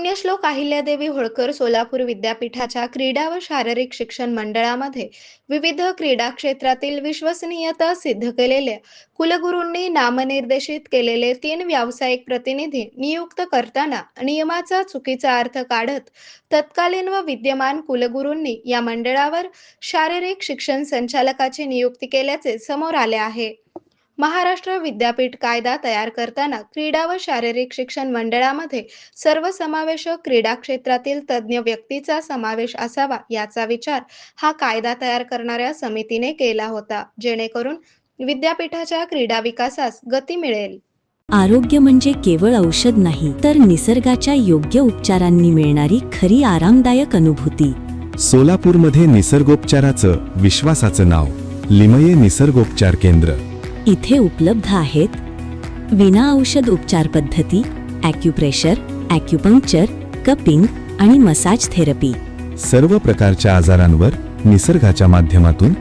पुण्यश्लोक अहिल्यादेवी होळकर सोलापूर विद्यापीठाच्या क्रीडा व शारीरिक शिक्षण मंडळामध्ये विविध क्रीडा क्षेत्रातील विश्वसनीयता सिद्ध केलेल्या कुलगुरूंनी नामनिर्देशित केलेले 3 व्यावसायिक प्रतिनिधी नियुक्त करताना नियमाचा चुकीचा अर्थ काढत तत्कालीन व विद्यमान कुलगुरूंनी या मंडळावर शारीरिक शिक्षण संचालकाची नियुक्ती केल्याचे समोर आले आहे. महाराष्ट्र विद्यापीठ कायदा तयार करताना क्रीडा व शारीरिक शिक्षण मंडळामध्ये सर्वसमावेशक क्रीडा क्षेत्रातील तज्ज्ञ व्यक्तीचा समावेश असावा याचा विचार हा कायदा तयार करणाऱ्या समितीने केला होता, जेणेकरून विद्यापीठाच्या क्रीडा विकासास गती मिळेल. आरोग्य म्हणजे केवळ औषध नाही, तर निसर्गाच्या योग्य उपचारांनी मिळणारी खरी आरामदायक अनुभूती. सोलापूरमध्ये निसर्गोपचाराचं विश्वासाचं नाव लिमये निसर्गोपचार केंद्र. इथे उपलब्ध आहेत विना औषध उपचार पद्धती, ॲक्युप्रेशर, ॲक्युपंक्चर, कपिंग आणि मसाज थेरपी. सर्व प्रकारच्या आजारांवर निसर्गाच्या माध्यमातून